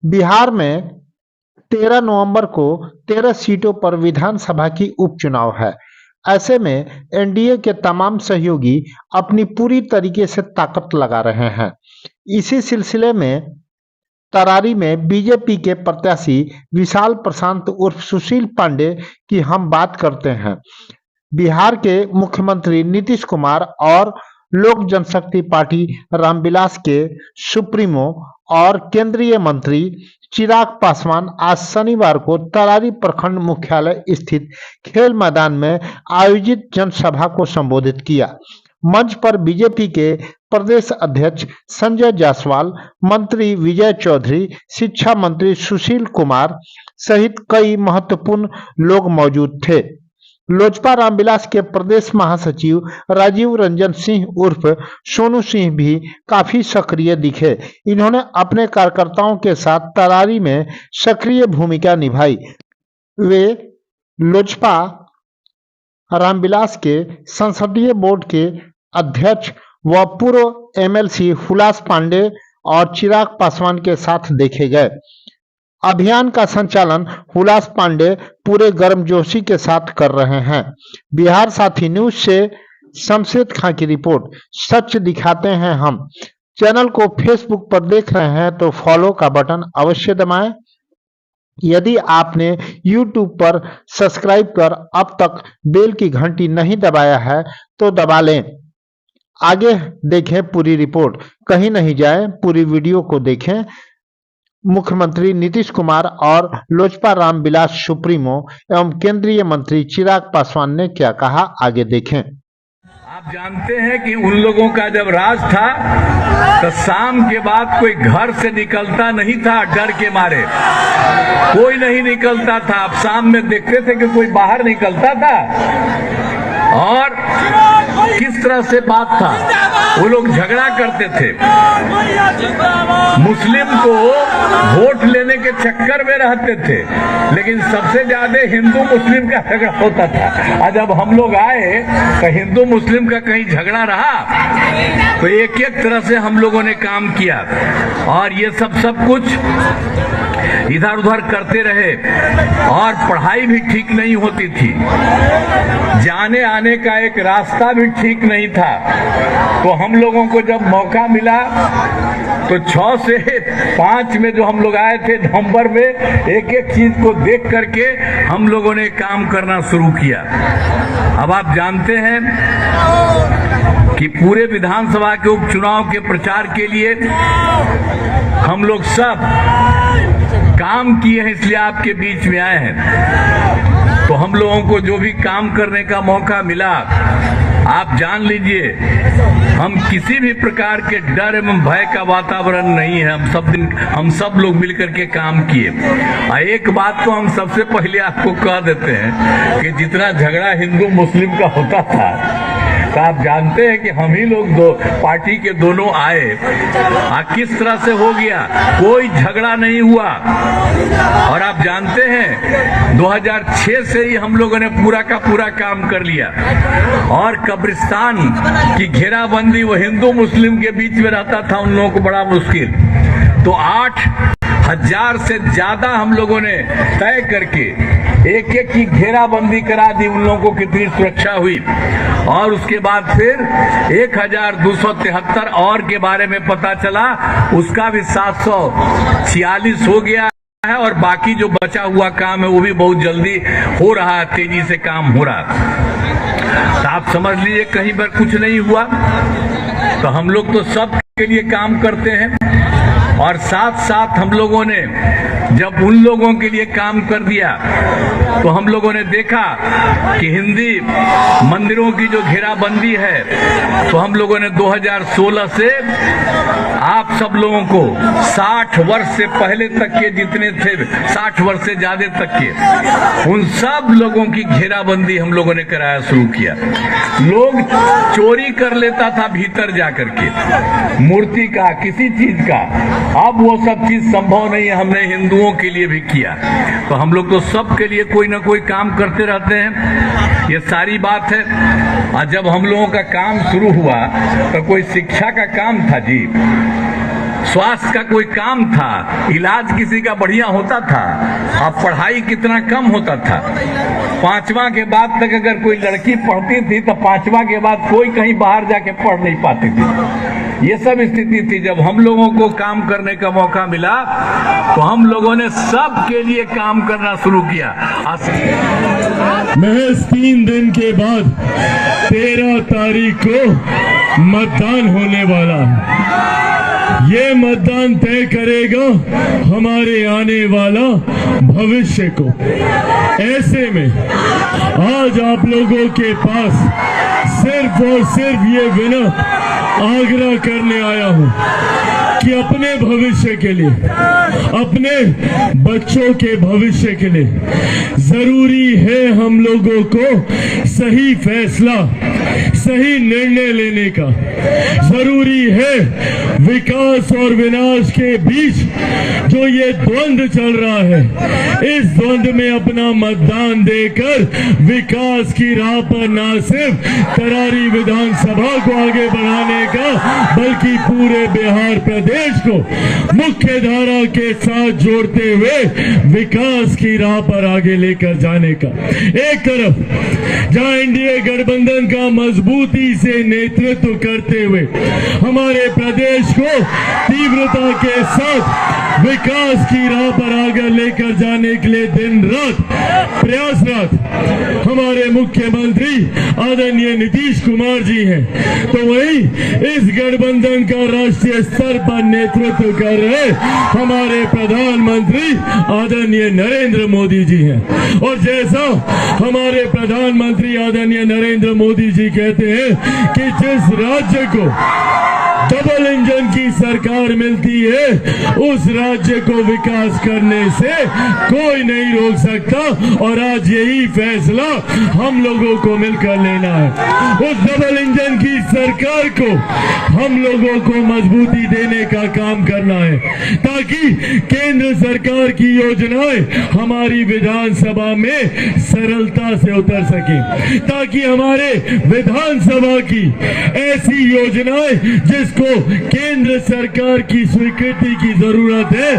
बिहार में 13 नवंबर को 13 सीटों पर विधानसभा की उपचुनाव है। ऐसे में एनडीए के तमाम सहयोगी अपनी पूरी तरीके से ताकत लगा रहे हैं। इसी सिलसिले में तरारी में बीजेपी के प्रत्याशी विशाल प्रशांत उर्फ सुशील पांडे की हम बात करते हैं। बिहार के मुख्यमंत्री नीतीश कुमार और लोक जनशक्ति पार्टी रामविलास के सुप्रीमो और केंद्रीय मंत्री चिराग पासवान आज शनिवार को तरारी प्रखंड मुख्यालय स्थित खेल मैदान में आयोजित जनसभा को संबोधित किया। मंच पर बीजेपी के प्रदेश अध्यक्ष संजय जायसवाल, मंत्री विजय चौधरी, शिक्षा मंत्री सुशील कुमार सहित कई महत्वपूर्ण लोग मौजूद थे। लोजपा रामविलास के प्रदेश महासचिव राजीव रंजन सिंह उर्फ सोनू सिंह भी काफी सक्रिय दिखे। इन्होंने अपने कार्यकर्ताओं के साथ तरारी में सक्रिय भूमिका निभाई। वे लोजपा रामविलास के संसदीय बोर्ड के अध्यक्ष व पूर्व एमएलसी हुलास पांडे और चिराग पासवान के साथ देखे गए। अभियान का संचालन हुलास पांडे पूरे गर्मजोशी के साथ कर रहे हैं। बिहार साथी न्यूज से शमशेद खां की रिपोर्ट। सच दिखाते हैं हम। चैनल को फेसबुक पर देख रहे हैं तो फॉलो का बटन अवश्य दबाएं। यदि आपने यूट्यूब पर सब्सक्राइब कर अब तक बेल की घंटी नहीं दबाया है तो दबा लें। आगे देखें पूरी रिपोर्ट। कहीं नहीं जाएं, पूरी वीडियो को देखें। मुख्यमंत्री नीतीश कुमार और लोजपा रामविलास सुप्रीमो एवं केंद्रीय मंत्री चिराग पासवान ने क्या कहा, आगे देखें। आप जानते हैं कि उन लोगों का जब राज था तो शाम के बाद कोई घर से निकलता नहीं था, डर के मारे कोई नहीं निकलता था। आप शाम में देखते थे कि कोई बाहर निकलता था और किस तरह से बात था, वो लोग झगड़ा करते थे। मुस्लिम को वोट लेने के चक्कर में रहते थे, लेकिन सबसे ज्यादा हिंदू मुस्लिम का झगड़ा होता था। और जब हम लोग आए तो हिंदू मुस्लिम का कहीं झगड़ा रहा तो एक एक तरह से हम लोगों ने काम किया और ये सब कुछ इधर उधर करते रहे और पढ़ाई भी ठीक नहीं होती थी, जाने आने का एक रास्ता भी ठीक नहीं था। तो हम लोगों को जब मौका मिला तो 6 से 5 में जो हम लोग आए थे नवंबर में, एक एक चीज को देख करके हम लोगों ने काम करना शुरू किया। अब आप जानते हैं कि पूरे विधानसभा के उपचुनाव के प्रचार के लिए हम लोग सब काम किए हैं, इसलिए आपके बीच में आए हैं। तो हम लोगों को जो भी काम करने का मौका मिला, आप जान लीजिए हम किसी भी प्रकार के डर एवं भय का वातावरण नहीं है। हम सब लोग मिलकर के काम किए। एक बात तो हम सबसे पहले आपको कह देते हैं कि जितना झगड़ा हिंदू मुस्लिम का होता था तो आप जानते हैं कि हम ही लोग दो पार्टी के दोनों आए, किस तरह से हो गया, कोई झगड़ा नहीं हुआ। और आप जानते हैं 2006 से ही हम लोगों ने पूरा का पूरा काम कर लिया और कब्रिस्तान की घेराबंदी वो हिंदू मुस्लिम के बीच में रहता था, उन लोगों को बड़ा मुश्किल। तो 8,000 से ज्यादा हम लोगों ने तय करके एक एक की घेराबंदी करा दी, उन लोगों को कितनी सुरक्षा हुई। और उसके बाद फिर 1,273 और के बारे में पता चला, उसका भी 746 हो गया है और बाकी जो बचा हुआ काम है वो भी बहुत जल्दी हो रहा है, तेजी से काम हो रहा है। तो आप समझ लीजिए कहीं पर कुछ नहीं हुआ। तो हम लोग तो सब के लिए काम करते हैं और साथ साथ हम लोगों ने जब उन लोगों के लिए काम कर दिया तो हम लोगों ने देखा कि हिंदी मंदिरों की जो घेराबंदी है तो हम लोगों ने 2016 से आप सब लोगों को 60 वर्ष से पहले तक के जितने थे, 60 वर्ष से ज्यादा तक के, उन सब लोगों की घेराबंदी हम लोगों ने कराया शुरू किया। लोग चोरी कर लेता था भीतर जाकर के मूर्ति का, किसी चीज का, अब वो सब चीज संभव नहीं है। हमने हिंदुओं के लिए भी किया। तो हम लोग तो सब के लिए कोई ना कोई काम करते रहते हैं, ये सारी बात है। और जब हम लोगों का काम शुरू हुआ तो कोई शिक्षा का काम था जी, स्वास्थ्य का कोई काम था, इलाज किसी का बढ़िया होता था। अब पढ़ाई कितना कम होता था। 5वां के बाद तक अगर कोई लड़की पढ़ती थी तो 5वां के बाद कोई कहीं बाहर जाके पढ़ नहीं पाती थी। ये सब स्थिति थी। जब हम लोगों को काम करने का मौका मिला तो हम लोगों ने सबके लिए काम करना शुरू किया। महज 3 दिन के बाद 13 तारीख को मतदान होने वाला है। ये मतदान तय करेगा हमारे आने वाला भविष्य को। ऐसे में आज आप लोगों के पास सिर्फ और सिर्फ ये विनम्र आग्रह करने आया हूं कि अपने भविष्य के लिए, अपने बच्चों के भविष्य के लिए जरूरी है हम लोगों को सही फैसला, सही निर्णय लेने का। जरूरी है विकास और विनाश के बीच जो ये द्वंद्व चल रहा है, इस द्वंद्व में अपना मतदान देकर विकास की राह पर न सिर्फ करारी विधानसभा को आगे बढ़ाने का, बल्कि पूरे बिहार प्रदेश को मुख्य धारा के साथ जोड़ते हुए विकास की राह पर आगे लेकर जाने का। एक तरफ जहां एनडीए गठबंधन का मजबूती से नेतृत्व करते हुए हमारे प्रदेश को तीव्रता के साथ विकास की राह पर आगे लेकर जाने के लिए दिन रात प्रयासरत हमारे मुख्यमंत्री आदरणीय नीतीश कुमार जी हैं, तो वही इस गठबंधन का राष्ट्रीय स्तर पर नेतृत्व कर रहे हमारे प्रधानमंत्री आदरणीय नरेंद्र मोदी जी हैं। और जैसा हमारे प्रधानमंत्री आदरणीय नरेंद्र मोदी जी कहते हैं कि जिस राज्य को डबल इंजन की सरकार मिलती है, उस राज्य को विकास करने से कोई नहीं रोक सकता। और आज यही फैसला हम लोगों को मिलकर लेना है। उस डबल इंजन की सरकार को हम लोगों को मजबूती देने का काम करना है, ताकि केंद्र सरकार की योजनाएं हमारी विधानसभा में सरलता से उतर सके, ताकि हमारे विधानसभा की ऐसी योजनाएं जिसको केंद्र सरकार की स्वीकृति की जरूरत है,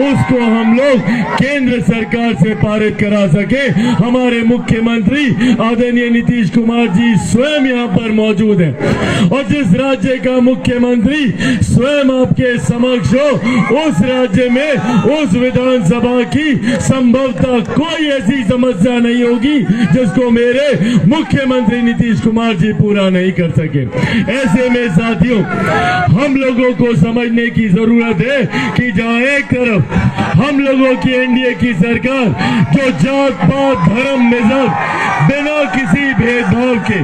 उसको हम लोग केंद्र सरकार से पारित करा सके। हमारे मुख्यमंत्री आदरणीय नीतीश कुमार जी स्वयं यहाँ पर मौजूद हैं, और जिस राज्य का मुख्यमंत्री स्वयं आपके समक्ष हो, उस राज्य में उस विधानसभा की संभवतः कोई ऐसी समस्या नहीं होगी जिसको मेरे मुख्यमंत्री नीतीश कुमार जी पूरा नहीं कर सके। ऐसे में साथियों, हम लोगों को समझने की जरूरत है कि जहां एक तरफ हम लोगों की एनडीए की सरकार जो जात पात धर्म मजहब बिना किसी भेदभाव के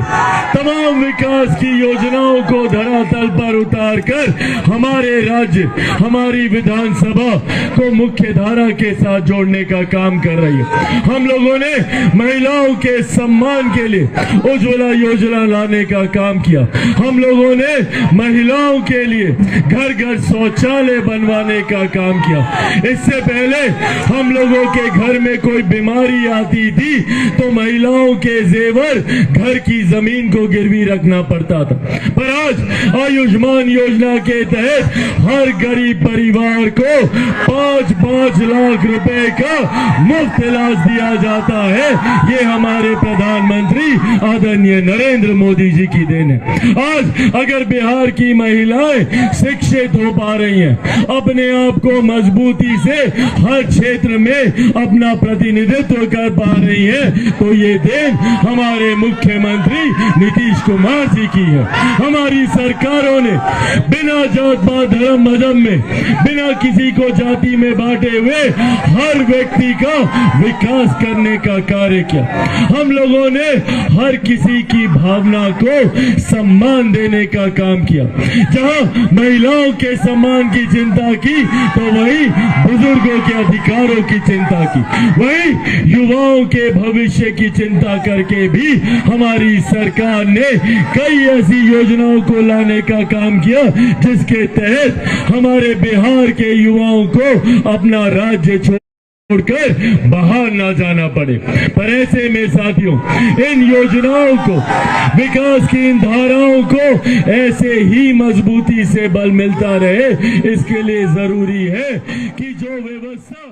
तमाम विकास की योजनाओं को धरातल पर उतार कर हमारे राज्य, हमारी विधानसभा को मुख्य धारा के साथ जोड़ने का काम कर रही है। हम लोगों ने महिलाओं के सम्मान के लिए उज्ज्वला योजना लाने का काम किया। हम लोगों ने महिलाओं के लिए घर घर शौचालय बनवाने का काम किया। इससे पहले हम लोगों के घर में कोई बीमारी आती थी तो महिलाओं के जेवर घर की जमीन को गिरवी रखना पड़ता था, पर आज आयुष्मान योजना के तहत हर गरीब परिवार को 5-5 लाख रुपए का मुफ्त इलाज दिया जाता है। ये हमारे प्रधानमंत्री आदरणीय नरेंद्र मोदी जी की देन है। आज अगर बिहार की महिलाएं शिक्षित हो पा रही हैं, अपने आप को मजबूती से हर क्षेत्र में अपना प्रतिनिधित्व कर पा रही हैं, तो ये देन हमारे मुख्यमंत्री नीतीश कुमार जी की है। हमारी सरकारों ने बिना जात पात धर्म मजहब में, बिना किसी को जाति में बांटे हुए हर व्यक्ति का विकास करने का कार्य किया। हम लोगों ने हर किसी की भावना को सम्मान देने का काम किया। जहां महिलाओं के सम्मान की चिंता की तो वही बुजुर्गों के अधिकारों की चिंता की, वही युवाओं के भविष्य की चिंता करके भी हमारी सरकार ने कई ऐसी योजनाओं को लाने का काम किया जिसके तहत हमारे बिहार के युवाओं को अपना राज्य छोड़ छोड़कर बाहर ना जाना पड़े। पर ऐसे में साथियों, इन योजनाओं को, विकास की इन धाराओं को ऐसे ही मजबूती से बल मिलता रहे, इसके लिए जरूरी है कि जो व्यवस्था